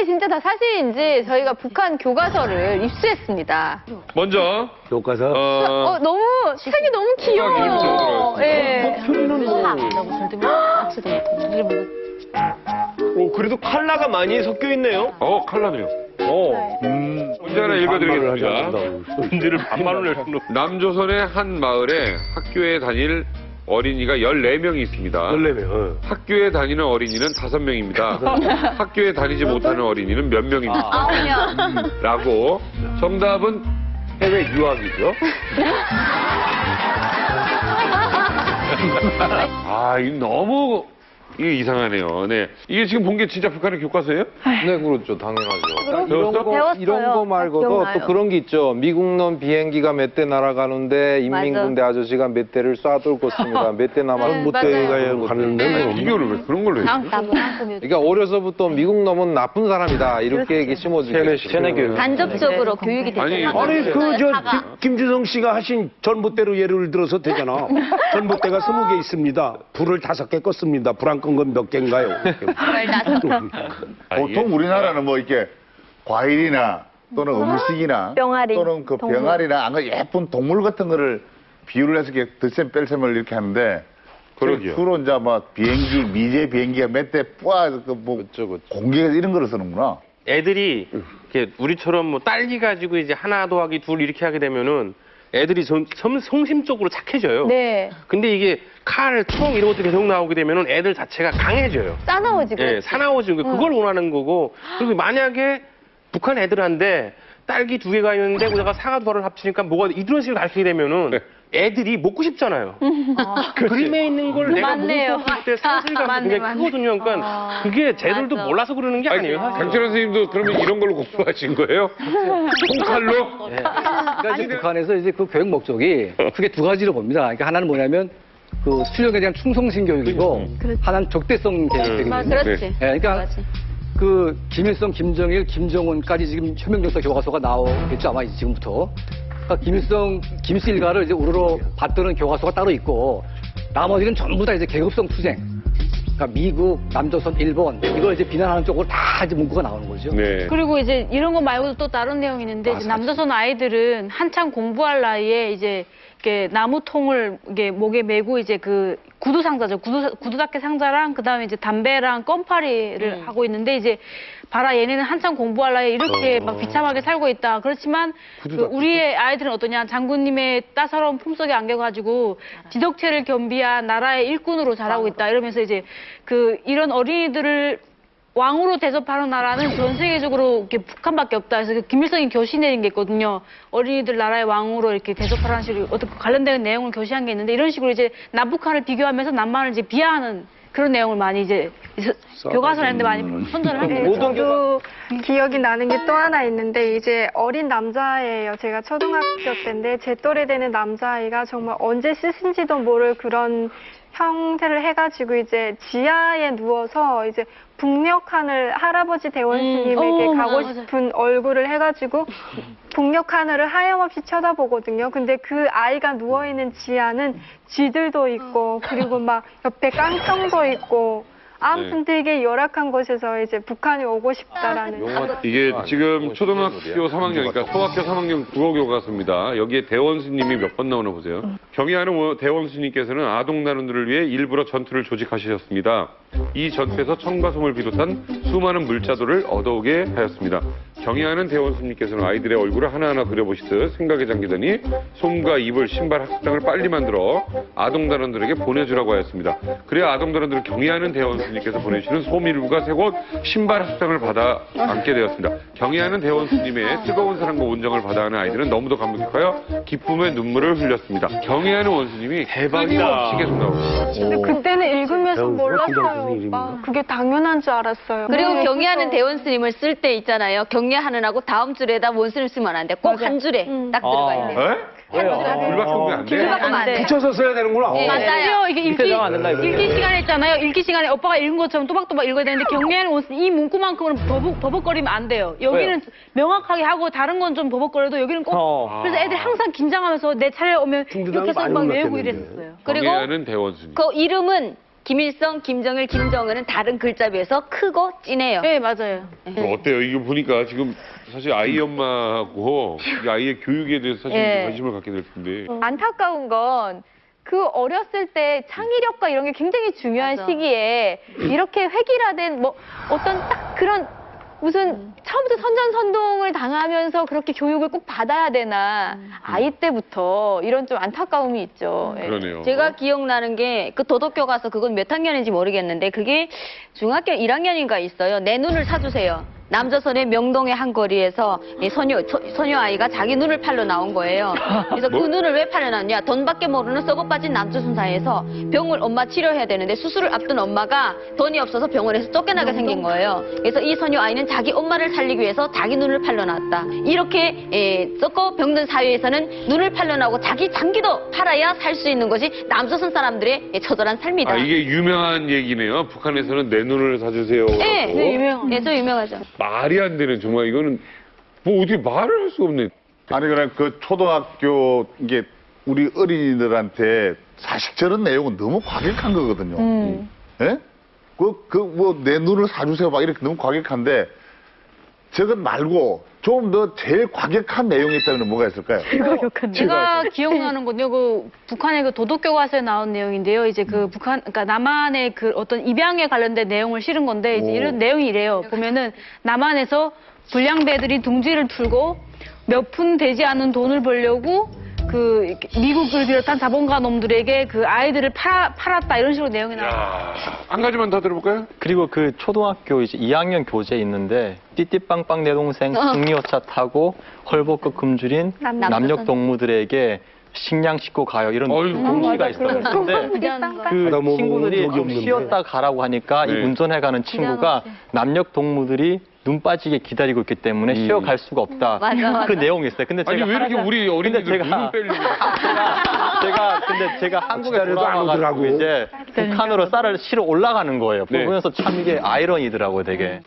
진짜 다 사실인지 저희가 북한 교과서를 입수했습니다. 먼저 교과서. 너무 책이 너무 귀여워요. 예. 오, 그래도 컬러가 많이 섞여 있네요. 칼라도요. 문제 하나 읽어드리겠습니다. 문제를 반말로 내는 남조선의 한 마을에 학교에 다닐 어린이가 14명이 있습니다. 14명. 학교에 다니는 어린이는 5명입니다. 학교에 다니지 못하는 어린이는 몇 명입니까? 9명. 라고. 정답은 해외 유학이죠. 이 너무 이게 이상하네요. 네. 이게 지금 본 게 진짜 북한의 교과서예요? 네, 그렇죠. 당연하죠. 배웠어? 이런 거 말고도 기억나요. 또 그런 게 있죠. 미국놈 비행기가 몇 대 날아가는데 인민군대 아저씨가 몇 대를 쏴돌고 있습니다. 몇 대 남았는 못 대가 가는데 비교를 왜 그런 걸로 해요? 그러니까 어려서부터 미국놈은 나쁜 사람이다 이렇게 얘기 심어주죠. 세뇌 교육. 간접적으로 교육이 되잖아요. 아니, 김주성 씨가 하신 전봇대로 예를 들어서 되잖아. 전봇대가 20개 있습니다. 불을 5개 껐습니다. 불 안 끈 건 몇 개인가요? 보통 우리나라는 뭐 이렇게 과일이나 또는 음식이나 병아리. 또는 그 병아리나 안 그래도 예쁜 동물 같은 거를 비유를 해서 이렇게 덧셈 뺄셈을 이렇게 하는데 그러게요. 주로 이제 뭐 비행기 미제 비행기가 몇 대 뿌아 뭐 공개해서 이런 거를 쓰는구나. 애들이 이렇게 우리처럼 뭐 딸기 가지고 이제 하나 더하기 둘 이렇게 하게 되면은 애들이 성심적으로 착해져요. 네. 근데 이게 칼, 총 이런 것도 계속 나오게 되면은 애들 자체가 강해져요. 싸나워지고. 예, 사나워지고 그걸 원하는 거고. 그리고 만약에 북한 애들한테 딸기 2개가 있는데 거기다가 사과 2알을 합치니까 뭐가 이런 식으로 가르치게 되면은 애들이 먹고 싶잖아요. 그림에 있는 걸 내가 맞네요. 먹을 수 있을 때 상실감이 맞네, 굉장히 맞네. 크거든요. 그러니까 그게 쟤들도 맞아. 몰라서 그러는 게 아니에요. 강철원 선생님도 그러면 이런 걸로 공부하신 거예요? 총칼로? 그러니까 이제 북한에서 이제 그 교육 목적이 크게 2가지로 봅니다. 그러니까 하나는 뭐냐면 그 수령에 대한 충성심 교육이고 하나는 적대성 교육이거든요. 그렇지. 예, 그러니까 그 김일성, 김정일, 김정은까지 지금 혁명정서 교과서가 나오겠죠 아마 지금부터. 그러니까 김씨 일가를 이제 우러러 받드는 교과서가 따로 있고 나머지는 전부 다 이제 계급성 투쟁. 그러니까 미국, 남조선, 일본 이걸 이제 비난하는 쪽으로 다 이제 문구가 나오는 거죠. 네. 그리고 이제 이런 거 말고도 또 다른 내용이 있는데 이제 남조선 아이들은 한창 공부할 나이에 이제 이렇게 나무통을 이게 목에 메고 이제 그 구두 상자죠. 구두닦이 상자랑 그다음에 이제 담배랑 껌파리를 하고 있는데 이제 봐라 얘네는 한창 공부할 나이에 이렇게 막 비참하게 살고 있다. 그렇지만 그 우리의 아이들은 어떠냐. 장군님의 따사로운 품속에 안겨가지고 지덕체를 겸비한 나라의 일꾼으로 자라고 있다. 이러면서 이제 그 이런 어린이들을 왕으로 대접하는 나라는 전 세계적으로 이렇게 북한밖에 없다. 그래서 그 김일성이 교시 내린 게 있거든요. 어린이들 나라의 왕으로 이렇게 대접하라는 식으로 어떤 관련된 내용을 교시한 게 있는데 이런 식으로 이제 남북한을 비교하면서 남한을 이제 비하하는 그런 내용을 많이 이제 교과서라는데 많이 선전을 하게 됐죠. 저도 기억이 나는 게 또 하나 있는데 이제 어린 남자애예요. 제가 초등학교 때인데 제 또래 되는 남자아이가 정말 언제 씻은지도 모를 그런 형태를 해가지고 이제 지하에 누워서 이제 북녘하늘 할아버지 대원 스님에게 가고 맞아. 싶은 얼굴을 해가지고 북녘하늘을 하염없이 쳐다보거든요. 근데 그 아이가 누워있는 지하는 쥐들도 있고 그리고 막 옆에 깡통도 있고 아무튼 되게 열악한 곳에서 이제 북한이 오고 싶다라는 이게 지금 초등학교 3학년, 그러니까 소학교 3학년 국어 교과서입니다. 여기에 대원 스님이 몇 번 나오나 보세요. 경의하는 대원 스님께서는 아동 나눔들을 위해 일부러 전투를 조직하셨습니다. 이 전투에서 청과 솜을 비롯한 수많은 물자들을 얻어오게 하였습니다. 경의하는 대원 스님께서는 아이들의 얼굴을 하나하나 그려보시듯 생각에 잠기더니 솜과 이불, 신발, 학습장을 빨리 만들어 아동 단원들에게 보내주라고 하였습니다. 그래야 아동 단원들을 경의하는 대원 스님께서 보내주시는 솜 일부가 새 곳 신발, 학습장을 받아 안게 되었습니다. 경의하는 대원 스님의 뜨거운 사랑과 온정을 받아 하는 아이들은 너무도 감격하여 기쁨의 눈물을 흘렸습니다. 경의하는 원스님이 끊임없이 계속 나옵니다. 근데 그때는 읽으면서 몰랐어요, 오빠. 그게 당연한 줄 알았어요. 그리고 네, 경의하는 그래서- 대원 스님을 쓸 때 있잖아요. 경의하는 하고 다음 줄에다 원스를 쓰면 안 돼. 꼭 한 줄에 딱 들어가야 돼요. 불밖에 보면 안 돼. 들어가면 안 돼. 붙여서 써야 되는구나. 맞아요. 이게 읽기 이거. 시간에 있잖아요. 읽기 시간에 오빠가 읽은 것처럼 또박또박 읽어야 되는데 경례하는 옷은 이 문구만큼은 버벅거리면 안 돼요. 여기는 명확하게 하고 다른 건 좀 버벅거려도 여기는 꼭. 그래서 애들이 항상 긴장하면서 내 차례 오면 이렇게 해서 막 외우고 이랬었어요. 경의하는 대원 스님. 그 이름은 김일성, 김정일, 김정은은 다른 글자 비해서 크고 진해요. 네, 맞아요. 어때요? 이거 보니까 지금 사실 아이 엄마하고 이 아이의 교육에 대해서 사실 예. 관심을 갖게 될 텐데. 안타까운 건 그 어렸을 때 창의력과 이런 게 굉장히 중요한 맞아. 시기에 이렇게 획일화된 뭐 어떤 딱 그런 무슨 처음부터 선전선동을 당하면서 그렇게 교육을 꼭 받아야 되나 아이 때부터 이런 좀 안타까움이 있죠. 예. 그러네요. 제가 기억나는 게 그 도덕교 가서 그건 몇 학년인지 모르겠는데 그게 중학교 1학년인가 있어요. 내 눈을 사주세요. 남조선의 명동의 한 거리에서 이 소녀 아이가 자기 눈을 팔러 나온 거예요. 그래서 그 눈을 왜 팔러 나왔냐? 돈밖에 모르는 썩어 빠진 남조선 사회에서 병을 엄마 치료해야 되는데 수술을 앞둔 엄마가 돈이 없어서 병원에서 쫓겨나게 생긴 거예요. 그래서 이 소녀 아이는 자기 엄마를 살리기 위해서 자기 눈을 팔러 나왔다. 이렇게 썩고 병든 사회에서는 눈을 팔러 나오고 자기 장기도 팔아야 살 수 있는 것이 남조선 사람들의 처절한 삶이다. 아, 이게 유명한 얘기네요. 북한에서는 내 눈을 사주세요. 네, 네, 유명한. 네, 저 유명하죠. 말이 안 되는 정말 이거는 뭐 어떻게 말을 할 수가 없네. 아니 그냥 그 초등학교 이게 우리 어린이들한테 사실 저런 내용은 너무 과격한 거거든요. 예? 뭐 내 눈을 사주세요 막 이렇게 너무 과격한데 저것 말고 좀 더 제일 과격한 내용이 있다면 뭐가 있을까요? 제가 기억나는 건요, 그 북한의 그 도덕교과서에 나온 내용인데요. 이제 그 그러니까 남한의 그 어떤 입양에 관련된 내용을 실은 건데 이제 이런 내용이 이래요. 보면은 남한에서 불량배들이 둥지를 틀고 몇 푼 되지 않은 돈을 벌려고 그 미국을 비롯한 자본가 놈들에게 그 아이들을 팔았다 이런 식으로 내용이 나와요. 야, 한 가지만 더 들어볼까요? 그리고 그 초등학교 이제 2학년 교재 있는데 띠띠빵빵 내 동생 승리호차 타고 헐벗고 굶주린 남녘 동무들에게 식량 싣고 가요 이런 공시가 있어요. 근데 그 뭐 친구들이 적이 좀 없는데. 쉬었다 가라고 하니까 이 네. 운전해가는 친구가 남녘 동무들이 눈 빠지게 기다리고 있기 때문에 쉬어갈 수가 없다. 맞아. 그 내용이 있어요. 근데 아니 제가 왜 이렇게 우리 어린이들 눈을 빼려고 제가 한국에 기다려도 안 돌아와가지고 오더라고. 이제 북한으로 쌀을 실어 올라가는 거예요. 네. 보면서 참 이게 아이러니더라고요, 되게.